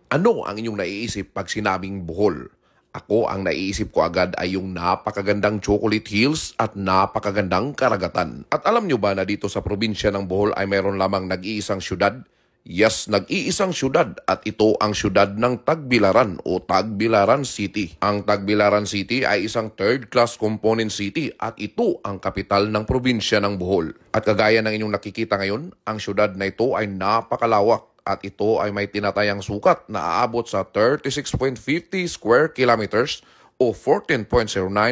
Ano ang inyong naiisip pag sinabing Bohol? Ako, ang naiisip ko agad ay yung napakagandang chocolate hills at napakagandang karagatan. At alam nyo ba na dito sa probinsya ng Bohol ay mayroon lamang nag-iisang syudad? Yes, nag-iisang syudad at ito ang syudad ng Tagbilaran o Tagbilaran City. Ang Tagbilaran City ay isang third-class component city at ito ang kapital ng probinsya ng Bohol. At kagaya ng inyong nakikita ngayon, ang syudad na ito ay napakalawak. At ito ay may tinatayang sukat na aabot sa 36.50 square kilometers o 14.09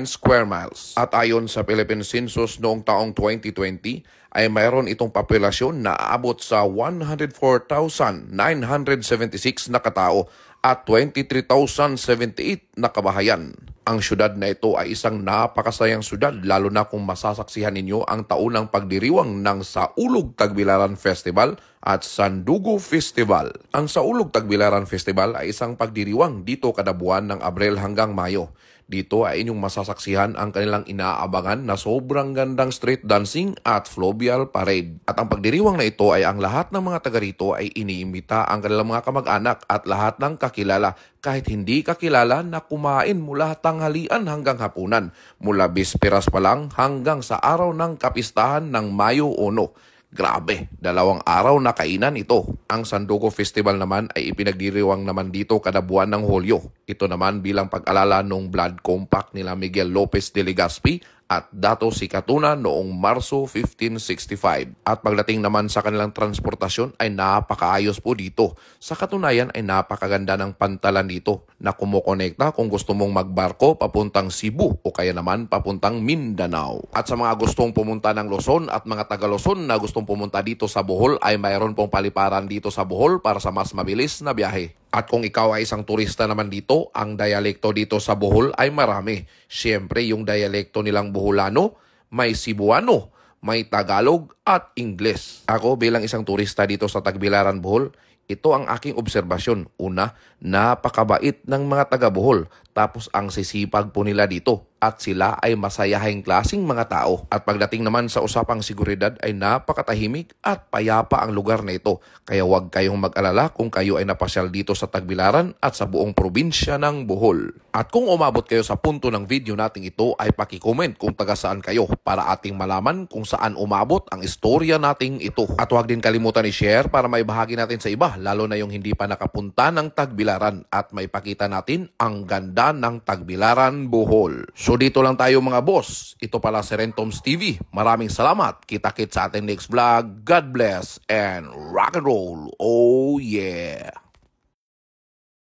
square miles. At ayon sa Philippine Census noong taong 2020 ay mayroon itong populasyon na aabot sa 104,976 na katao at 23,078 na kabahayan. Ang syudad na ito ay isang napakasayang syudad lalo na kung masasaksihan ninyo ang taunang pagdiriwang ng Saulog Tagbilaran Festival at Sandugo Festival. Ang Saulog Tagbilaran Festival ay isang pagdiriwang dito kada buwan ng Abril hanggang Mayo. Dito ay inyong masasaksihan ang kanilang inaabangan na sobrang gandang street dancing at fluvial parade. At ang pagdiriwang na ito ay ang lahat ng mga taga rito ay iniimbita ang kanilang mga kamag-anak at lahat ng kakilala kahit hindi kakilala na kumain mula tanghalian hanggang hapunan, mula bisperas pa lang hanggang sa araw ng kapistahan ng Mayo 1. Grabe, 2 araw na kainan ito. Ang Sandugo Festival naman ay ipinagdiriwang naman dito kada buwan ng Hulyo. Ito naman bilang pag-alala nung blood compact nila Miguel Lopez de Legazpi at Dato Sikatuna noong Marso 1565. At pagdating naman sa kanilang transportasyon ay napakaayos po dito. Sa katunayan ay napakaganda ng pantalan dito na kumukonekta kung gusto mong magbarko papuntang Cebu o kaya naman papuntang Mindanao. At sa mga gustong pumunta ng Luzon at mga taga Luzon na gustong pumunta dito sa Bohol ay mayroon pong paliparan dito sa Bohol para sa mas mabilis na biyahe. At kung ikaw ay isang turista naman dito, ang dialekto dito sa Bohol ay marami. Siyempre, yung dialekto nilang Boholano, may Cebuano, may Tagalog at Ingles. Ako bilang isang turista dito sa Tagbilaran, Bohol, ito ang aking obserbasyon. Una, napakabait ng mga taga Bohol. Tapos ang sisipag po nila dito. At sila ay masayahing klasing mga tao. At pagdating naman sa usapang seguridad ay napakatahimik at payapa ang lugar na ito. Kaya huwag kayong mag-alala kung kayo ay napasyal dito sa Tagbilaran at sa buong probinsya ng Bohol. At kung umabot kayo sa punto ng video nating ito ay paki-comment kung taga saan kayo para ating malaman kung saan umabot ang istorya nating ito. At huwag din kalimutan i-share para may bahagi natin sa iba lalo na yung hindi pa nakapunta ng Tagbilaran at may pakita natin ang ganda ng Tagbilaran, Bohol. So dito lang tayo mga boss. Ito pala si Rentoms TV. Maraming salamat. Kita-kits sa ating next vlog. God bless and rock and roll. Oh yeah!